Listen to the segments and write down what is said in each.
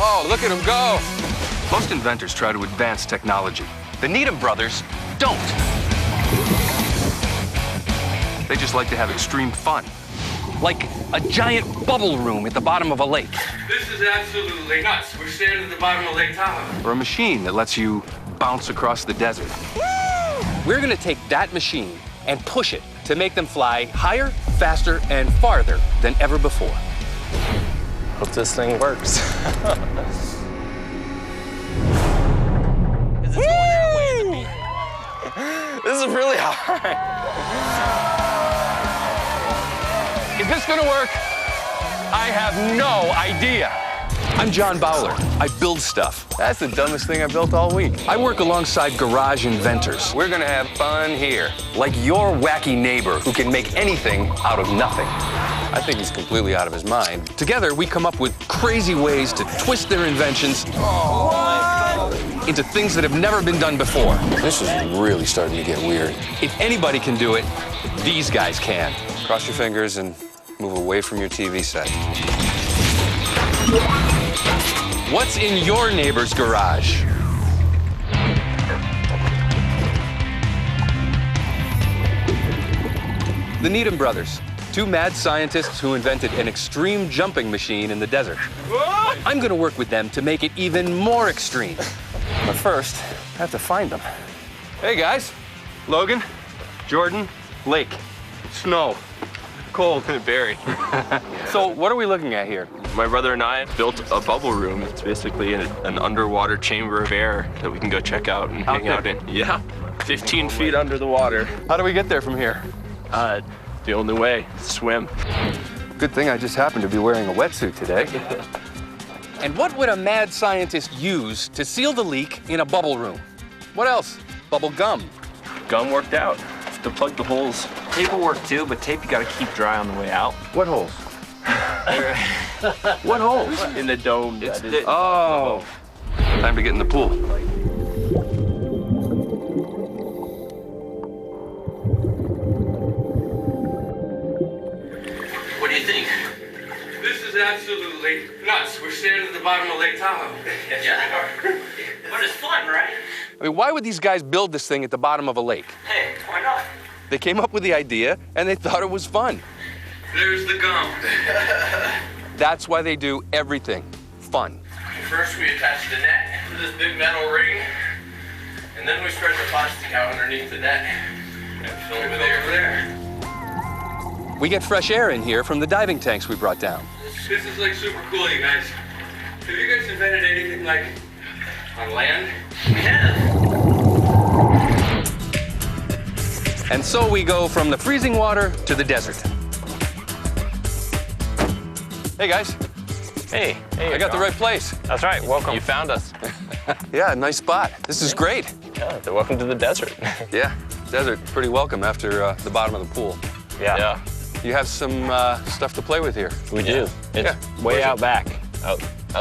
Oh, look at him go. Most inventors try to advance technology. The Needham brothers don't. They just like to have extreme fun. Like a giant bubble room at the bottom of a lake. This is absolutely nuts. We're standing at the bottom of Lake Tahoe. Or a machine that lets you bounce across the desert. We're gonna take that machine and push it to make them fly higher, faster, and farther than ever before. Hope this thing works. Is this going that way in the beat? This is really hard. Is this gonna work? I have no idea. I'm John Bowler. I build stuff. That's the dumbest thing I built all week. I work alongside garage inventors. We're gonna have fun here. Like your wacky neighbor who can make anything out of nothing. I think he's completely out of his mind. Together, we come up with crazy ways to twist their inventions into things that have never been done before. This is really starting to get weird. If anybody can do it, these guys can. Cross your fingers and move away from your TV set. What's in your neighbor's garage? The Needham brothers, two mad scientists who invented an extreme jumping machine in the desert. I'm gonna work with them to make it even more extreme. But first, I have to find them. Hey guys, Logan, Jordan, Lake, snow, cold, buried. So what are we looking at here? My brother and I built a bubble room. It's basically an underwater chamber of air that we can go check out and hang out in. Yeah, 15 feet under the water. How do we get there from here? The only way, swim. Good thing I just happened to be wearing a wetsuit today. And what would a mad scientist use to seal the leak in a bubble room? What else? Bubble gum. Gum worked out to plug the holes. Tape will work too, but tape you gotta keep dry on the way out. What holes? What holes? In the dome. Oh. Time to get in the pool. What do you think? This is absolutely nuts. We're standing at the bottom of Lake Tahoe. Yeah. But it's fun, right? I mean, why would these guys build this thing at the bottom of a lake? Hey, why not? They came up with the idea and they thought it was fun. There's the gum. That's why they do everything fun. First, we attach the net to this big metal ring, and then we spread the plastic out underneath the net and fill it with air there. We get fresh air in here from the diving tanks we brought down. This is like super cool, you guys. Have you guys invented anything like on land? We have. And so we go from the freezing water to the desert. Hey guys, Hey, I got the right place. That's right, welcome. You found us. Yeah, nice spot. This is great. Yeah, welcome to the desert. Yeah, desert, pretty welcome after the bottom of the pool. Yeah, You have some stuff to play with here. we do. It's way out back. Out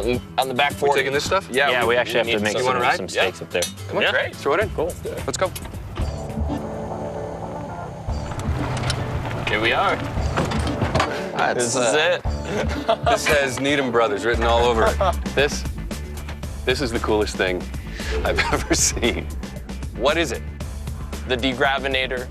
in the back We 40. taking this stuff? Yeah, we actually have to make You wanna ride? some mistakes up there. Come on, Great. throw it in. Cool. Let's go. Here we are. This is it. This has Needham Brothers written all over it. This is the coolest thing I've ever seen. What is it? The degravinator,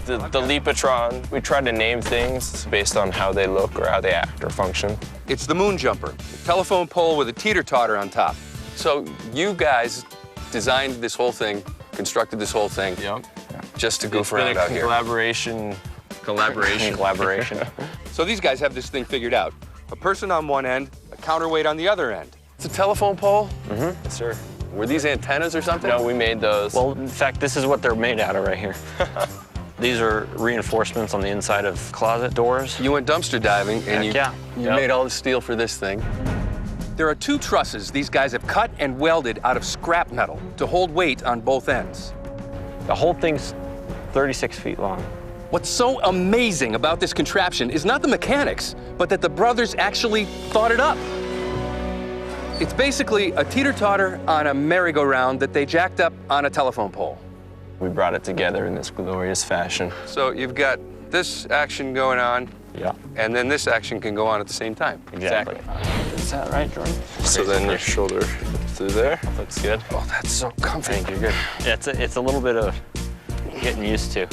the Leapatron. We try to name things based on how they look or how they act or function. It's the moon jumper, a telephone pole with a teeter-totter on top. So you guys designed this whole thing, constructed this whole thing, Yep. just to goof around out here. Collaboration. So these guys have this thing figured out. A person on one end, a counterweight on the other end. It's a telephone pole? Yes, sir. Were these antennas or something? No, we made those. Well, in fact, this is what they're made out of right here. These are reinforcements on the inside of closet doors. You went dumpster diving and you yeah. made all the steel for this thing. There are two trusses these guys have cut and welded out of scrap metal to hold weight on both ends. The whole thing's 36 feet long. What's so amazing about this contraption is not the mechanics, but that the brothers actually thought it up. It's basically a teeter-totter on a merry-go-round that they jacked up on a telephone pole. We brought it together in this glorious fashion. So you've got this action going on, Yeah. and then this action can go on at the same time. Exactly. Is that right, Jordan? So then your shoulder through there. Looks good. Oh, that's so comfy. I think you're good. Yeah, it's a little bit of getting used to.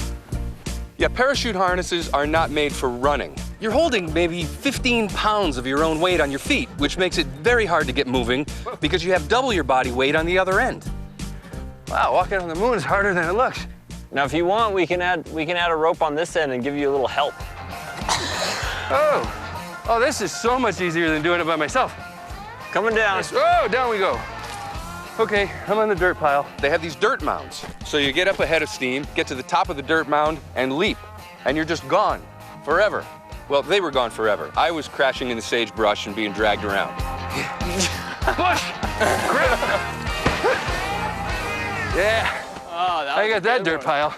Yeah, parachute harnesses are not made for running. You're holding maybe 15 pounds of your own weight on your feet, which makes it very hard to get moving because you have double your body weight on the other end. Wow, walking on the moon is harder than it looks. Now, if you want, we can add a rope on this end and give you a little help. Oh, this is so much easier than doing it by myself. Coming down. Oh, down we go. Okay, I'm on the dirt pile. They have these dirt mounds. So you get up ahead of steam, get to the top of the dirt mound, and leap. And you're just gone forever. Well, they were gone forever. I was crashing in the sagebrush and being dragged around. Push! Grip! Yeah. Oh, that I got that dirt pile.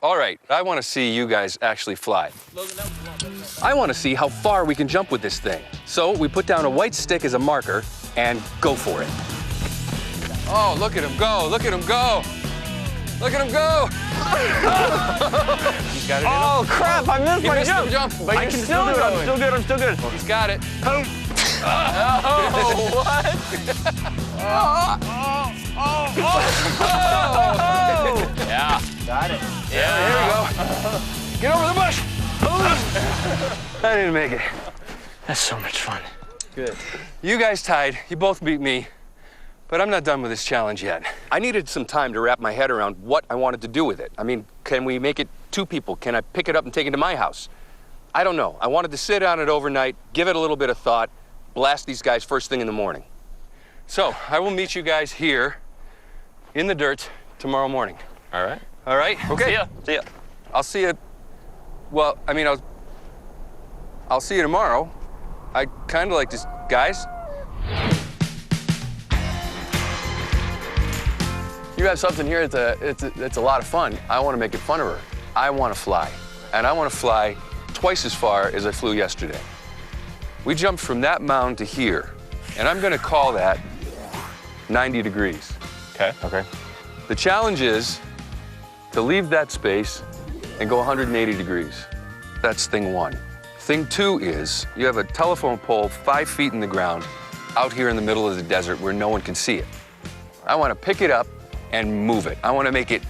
All right, I want to see you guys actually fly. I want to see how far we can jump with this thing. So we put down a white stick as a marker and go for it. Oh, look at him go, look at him go. Look at him go. He's got it in him. Oh, crap, I missed my missed jump. the jump. But I you can can still still do it. do it. I'm still good. He's got it. Oh, what? Yeah. Got it. Yeah, there we go. Get over the bush. I didn't make it. That's so much fun. Good. You guys tied. You both beat me. But I'm not done with this challenge yet. I needed some time to wrap my head around what I wanted to do with it. I mean, can we make it 2 people? Can I pick it up and take it to my house? I don't know. I wanted to sit on it overnight, give it a little bit of thought, blast these guys first thing in the morning. So I will meet you guys here in the dirt tomorrow morning. All right. All right? Okay. See ya. See ya. I'll see you. Well, I mean, I'll see you tomorrow. I kind of like this, guys. You have something here it's a lot of fun. I want to make it funner. I want to fly, and I want to fly twice as far as I flew yesterday. We jumped from that mound to here, and I'm going to call that 90 degrees. Okay. Okay. The challenge is to leave that space and go 180 degrees. That's thing 1. Thing 2 is you have a telephone pole 5 feet in the ground out here in the middle of the desert where no one can see it. I want to pick it up and move it. I want to make it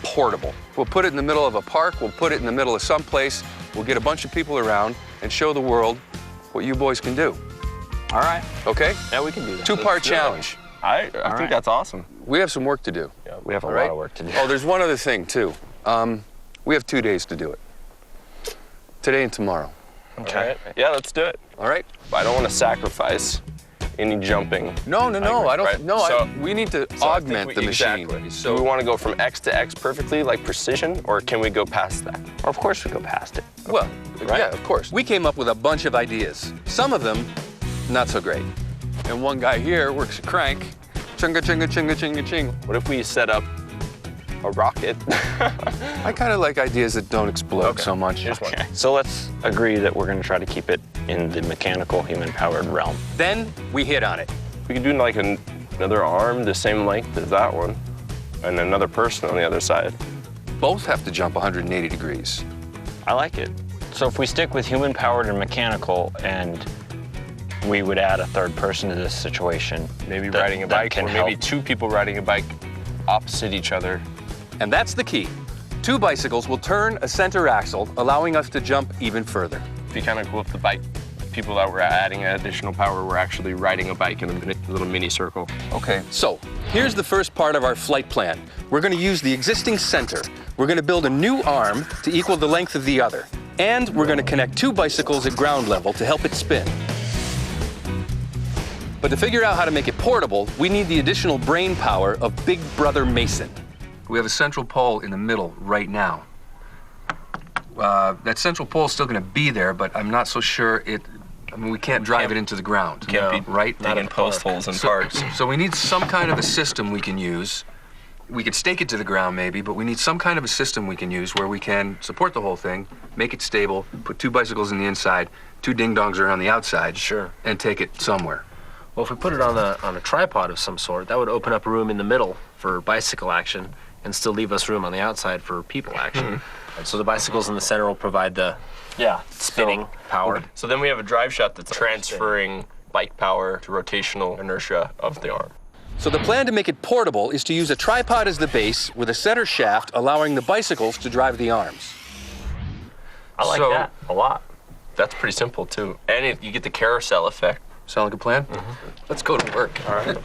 portable. We'll put it in the middle of a park. We'll put it in the middle of someplace. We'll get a bunch of people around and show the world what you boys can do. All right. Okay? Yeah, we can do that. 2-part challenge. I think that's awesome. We have some work to do. Yeah, we have a All lot right? of work to do. Oh, there's one other thing, too. We have 2 days to do it. Today and tomorrow. Okay. All right. Yeah, let's do it. All right? But I don't want to sacrifice any jumping. No. I don't. Right. No, So- we need to So I augment think the machine. Exactly. So do we want to go from X to X perfectly, like precision, or can we go past that? Or of course we go past it. well, Right? yeah, of course. We came up with a bunch of ideas. Some of them, not so great. And one guy here works a crank. Chinga, chinga, chinga, chinga, ching. What if we set up a rocket? I kind of like ideas that don't explode so much. Here's one. So let's agree that we're going to try to keep it in the mechanical, human-powered realm. Then we hit on it. We could do like another arm the same length as that one, and another person on the other side. Both have to jump 180 degrees. I like it. So if we stick with human-powered and mechanical, and we would add a third person to this situation. Maybe that- riding a that bike, can or maybe help. 2 people riding a bike opposite each other. And that's the key. 2 bicycles will turn a center axle, allowing us to jump even further. It'd be kind of cool if the bike people that were adding additional power were actually riding a bike in a little mini circle. Okay. So here's the first part of our flight plan. We're going to use the existing center. We're going to build a new arm to equal the length of the other. And we're going to connect 2 bicycles at ground level to help it spin. But to figure out how to make it portable, we need the additional brain power of Big Brother Mason. We have a central pole in the middle right now. That central pole is still going to be there, but I'm not so sure we can't drive it into the ground. Can't be right? digging post holes in parks. So we need some kind of a system we can use. We could stake it to the ground maybe, but we need some kind of a system we can use where we can support the whole thing, make it stable, put 2 bicycles on the inside, 2 ding-dongs around the outside. Sure. And take it somewhere. Well, if we put it on a tripod of some sort, that would open up a room in the middle for bicycle action and still leave us room on the outside for people action. So the bicycles in the center will provide the spinning power. So then we have a drive shaft that's transferring bike power to rotational inertia of the arm. So the plan to make it portable is to use a tripod as the base with a center shaft allowing the bicycles to drive the arms. I like that a lot. That's pretty simple too. And you get the carousel effect. Sound like a plan? Let's go to work. All right.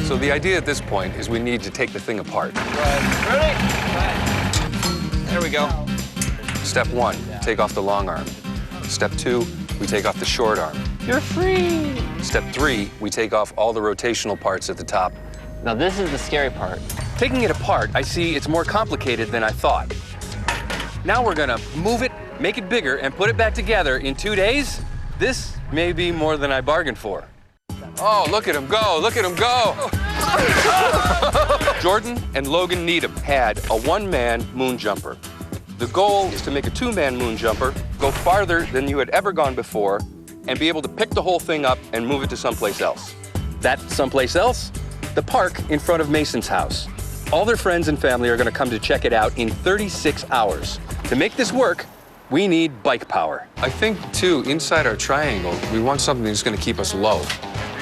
So the idea at this point is we need to take the thing apart. Ready? There we go. Step 1, take off the long arm. Step 2, we take off the short arm. You're free. Step 3, we take off all the rotational parts at the top. Now this is the scary part. Taking it apart, I see it's more complicated than I thought. Now we're gonna move it, make it bigger, and put it back together in 2 days. This may be more than I bargained for. Oh, look at him go, look at him go. Jordan and Logan Needham had a one-man moon jumper. The goal is to make a two-man moon jumper, go farther than you had ever gone before, and be able to pick the whole thing up and move it to someplace else. That someplace else? The park in front of Mason's house. All their friends and family are gonna come to check it out in 36 hours. To make this work, we need bike power. I think, too, inside our triangle, we want something that's gonna keep us low.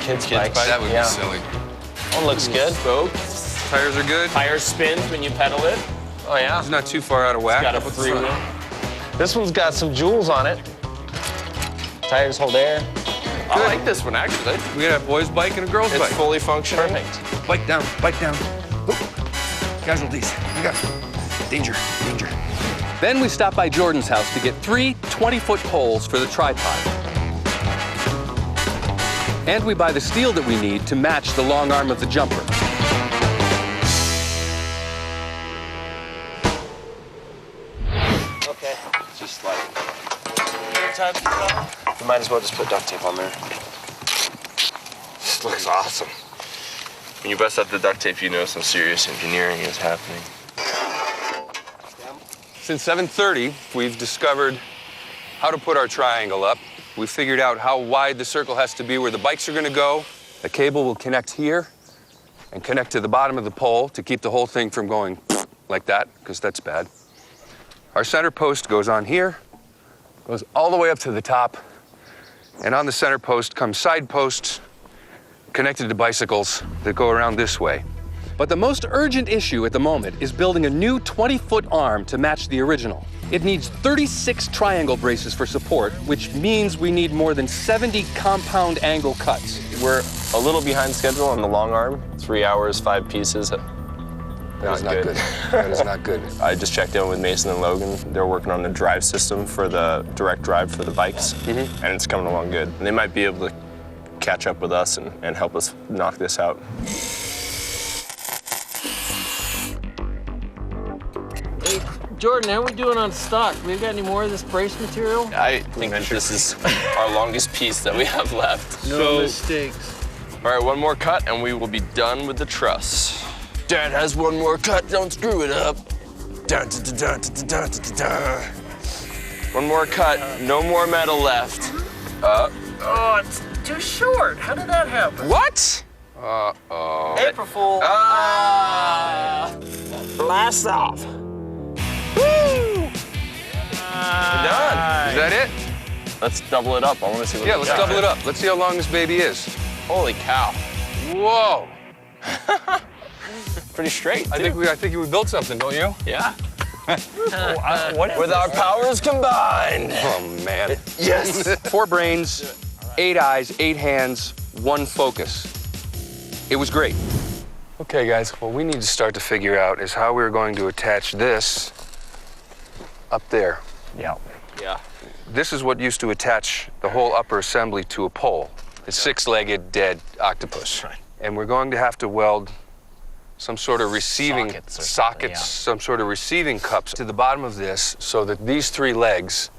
Kids bikes. That would be silly. One looks good. Spoke. Tires are good. Tire spins when you pedal it. Oh yeah. It's not too far out of whack. Got a What's the free front? wheel. This one's got some jewels on it. Tires hold air. I like this one actually. We got a boy's bike and a girl's It's bike. fully functional. Perfect. Bike down, bike down. Oop. Casualties. I got danger, danger. Then we stop by Jordan's house to get 3 20-foot poles for the tripod. And we buy the steel that we need to match the long arm of the jumper. Okay. Just like, You might as well just put duct tape on there. This looks awesome. When you bust out the duct tape, you know some serious engineering is happening. Since 7:30, we've discovered how to put our triangle up. We figured out how wide the circle has to be where the bikes are gonna go. The cable will connect here and connect to the bottom of the pole to keep the whole thing from going like that, because that's bad. Our center post goes on here, goes all the way up to the top, and on the center post come side posts connected to bicycles that go around this way. But the most urgent issue at the moment is building a new 20-foot arm to match the original. It needs 36 triangle braces for support, which means we need more than 70 compound angle cuts. We're a little behind schedule on the long arm. 3 hours, 5 pieces. That is not good. That is not good. I just checked in with Mason and Logan. They're working on the drive system for the direct drive for the bikes, and it's coming along good. And they might be able to catch up with us and help us knock this out. Hey, Jordan, how are we doing on stock? We got any more of this brace material? I think this is our longest piece that we have left. No mistakes. All right, one more cut and we will be done with the truss. Dad has one more cut, don't screw it up. Dun, dun, dun, dun, dun, dun, dun, dun. One more cut, no more metal left. Oh, it's too short. How did that happen? What? Uh-oh. April Fool. Blast off. We're done. Is that it? Let's double it up. I want to see what Yeah, let's double it up. Let's see how long this baby is. Holy cow. Whoa. Pretty straight, I think we built something, don't you? Yeah. what is With our powers combined. Oh, man. Yes. 4 brains, 8 eyes, 8 hands, 1 focus. It was great. Okay, guys, what we need to start to figure out is how we're going to attach this up there. Yeah. Yeah. This is what used to attach the whole upper assembly to a pole. A 6-legged dead octopus. Right. And we're going to have to weld some sort of receiving Sockets or something, sockets, yeah. some sort of receiving cups to the bottom of this so that these 3 legs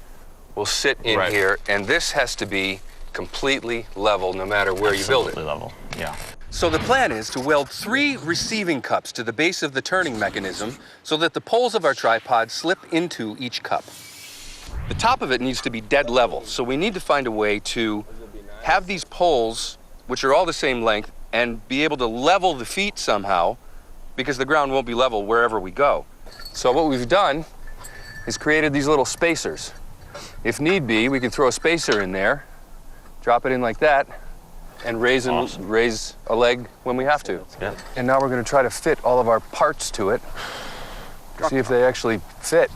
will sit in Right. here, and this has to be completely level no matter where you build it. Absolutely level. Yeah. So the plan is to weld 3 receiving cups to the base of the turning mechanism so that the poles of our tripod slip into each cup. The top of it needs to be dead level, so we need to find a way to have these poles, which are all the same length, and be able to level the feet somehow, because the ground won't be level wherever we go. So what we've done has created these little spacers. If need be, we can throw a spacer in there, drop it in like that, and raise a leg when we have to. Yeah. And now we're going to try to fit all of our parts to it, see if they actually fit.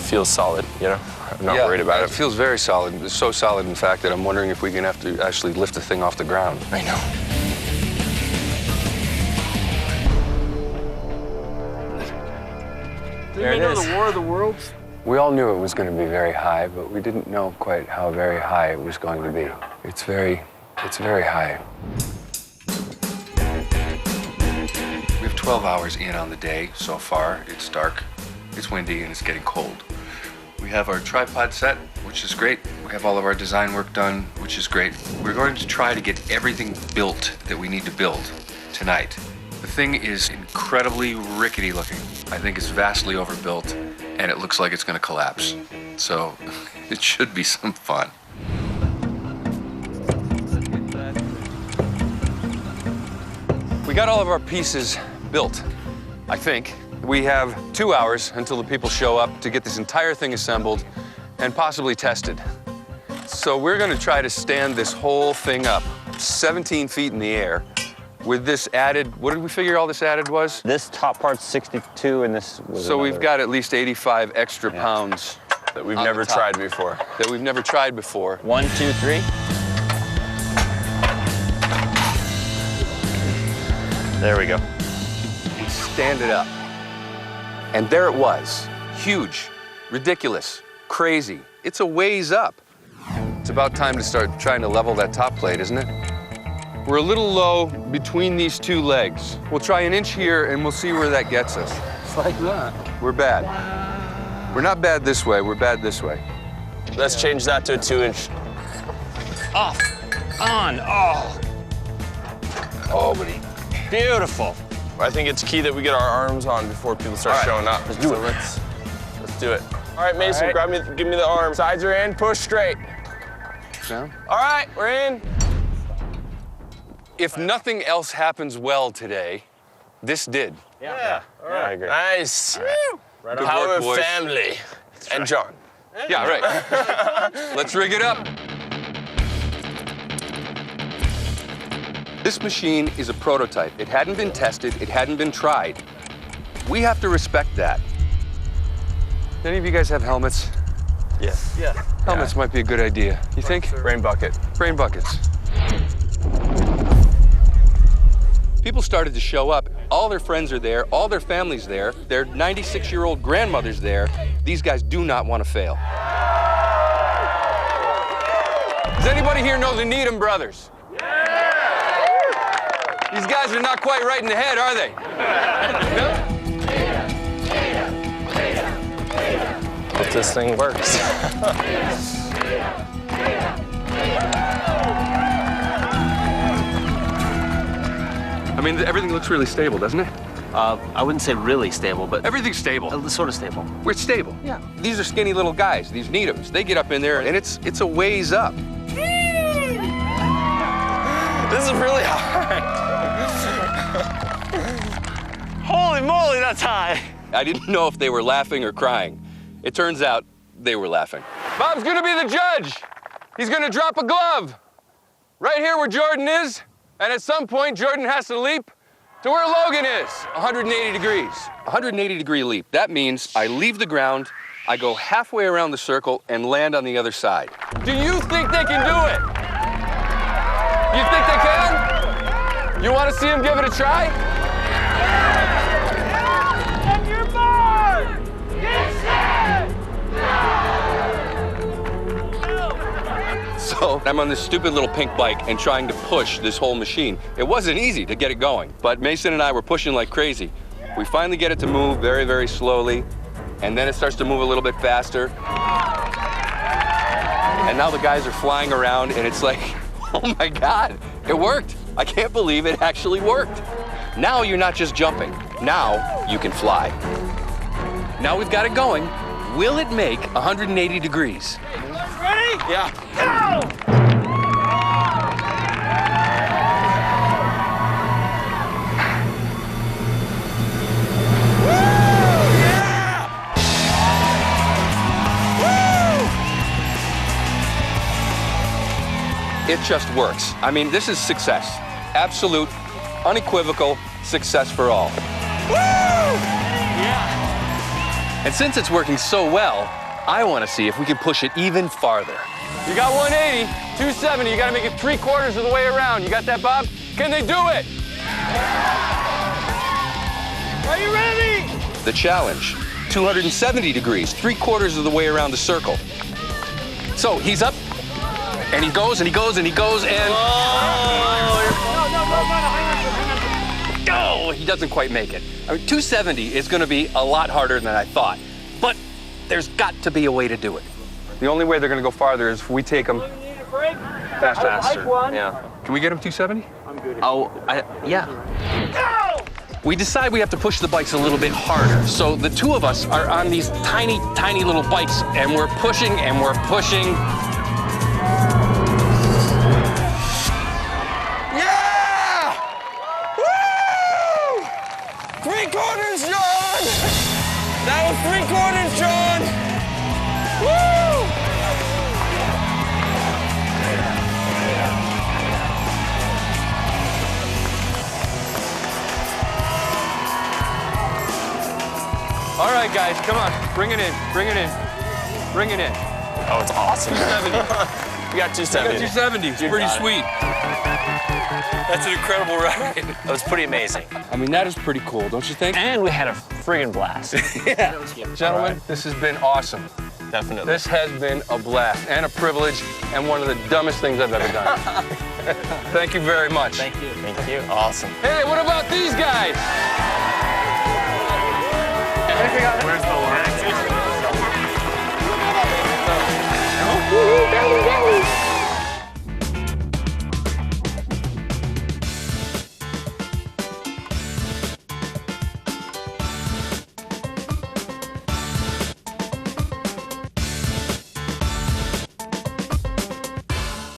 Feels solid, you know? I'm not worried about it. It feels very solid. It's so solid, in fact, that I'm wondering if we're going to have to actually lift the thing off the ground. I know. Didn't we know the War of the Worlds? We all knew it was going to be very high, but we didn't know quite how very high it was going to be. It's very high. We have 12 hours in on the day so far. It's dark, it's windy, and it's getting cold. We have our tripod set, which is great. We have all of our design work done, which is great. We're going to try to get everything built that we need to build tonight. The thing is incredibly rickety looking. I think it's vastly overbuilt, and it looks like it's going to collapse. So it should be some fun. We got all of our pieces built, I think. We have 2 hours until the people show up to get this entire thing assembled and possibly tested. So we're going to try to stand this whole thing up 17 feet in the air with this added, what did we figure all this added was? This top part's 62 and this was So we've another- got at least 85 extra pounds That we've on never the top. tried before. That we've never tried before. 1, 2, 3. There we go. We stand it up. And there it was. Huge, ridiculous, crazy. It's a ways up. It's about time to start trying to level that top plate, isn't it? We're a little low between these two legs. We'll try an inch here and we'll see where that gets us. It's like that. We're bad. We're not bad this way, we're bad this way. Let's change that to a 2-inch. Off, on, oh. Oh, buddy. Beautiful. I think it's key that we get our arms on before people start All right. showing up. Let's do it. Let's do it. All right, Mason, All right. give me the arm. Sides are in, push straight. Down. All right, we're in. If nothing else happens well today, this did. Yeah. All right. I agree. Nice. Good Power work, of boys. family. And John. Yeah, right. Let's rig it up. This machine is a prototype. It hadn't been tested, it hadn't been tried. We have to respect that. Any of you guys have helmets? Yes. Yeah. Helmets might be a good idea. You think? Rain bucket. Brain buckets. People started to show up. All their friends are there, all their family's there, their 96-year-old grandmother's there. These guys do not want to fail. Does anybody here know the Needham brothers? These guys are not quite right in the head, are they? Hope this thing works. I mean, everything looks really stable, doesn't it? I wouldn't say really stable, but Everything's stable. sort of stable. We're stable. Yeah. These are skinny little guys, these Needhams. They get up in there, and it's a ways up. This is really hard. Holy moly, that's high. I didn't know if they were laughing or crying. It turns out they were laughing. Bob's gonna be the judge. He's gonna drop a glove right here where Jordan is, and at some point, Jordan has to leap to where Logan is, 180 degrees. 180-degree leap. That means I leave the ground, I go halfway around the circle, and land on the other side. Do you think they can do it? You think they can? You want to see them give it a try? And your bar! So I'm on this stupid little pink bike and trying to push this whole machine. It wasn't easy to get it going, but Mason and I were pushing like crazy. We finally get it to move very, very slowly, and then it starts to move a little bit faster. And now the guys are flying around, and it's like, oh my God, it worked. I can't believe it actually worked. Now you're not just jumping. Now you can fly. Now we've got it going. Will it make 180 degrees? Ready? ready? Yeah. Go! It just works. I mean, this is success. Absolute, unequivocal success for all. Woo! Yeah. And since it's working so well, I want to see if we can push it even farther. You got 180, 270. You got to make it 3/4 of the way around. You got that, Bob? Can they do it? Are you ready? The challenge, 270 degrees, 3/4 of the way around the circle. So he's up, and he goes, and he goes, and he goes, and... Oh, he doesn't quite make it. I mean, 270 is going to be a lot harder than I thought, but there's got to be a way to do it. The only way they're going to go farther is if we take them faster. Yeah. Can we get them 270? Oh, yeah. We decide we have to push the bikes a little bit harder. So the two of us are on these tiny, tiny little bikes, and we're pushing, and we're pushing. Yeah! Woo! 3/4, John! That was 3/4, John! Woo! All right, guys, come on. Bring it in, bring it in, bring it in. Oh, it's awesome. 270. We got 270. We got 270. It's pretty sweet. That's an incredible ride. That was pretty amazing. I mean, that is pretty cool, don't you think? And we had a friggin' blast. Yeah. Gentlemen, this has been awesome. Definitely. This has been a blast and a privilege and one of the dumbest things I've ever done. Thank you very much. Thank you. Thank you. Awesome. Hey, what about these guys? Where's the line?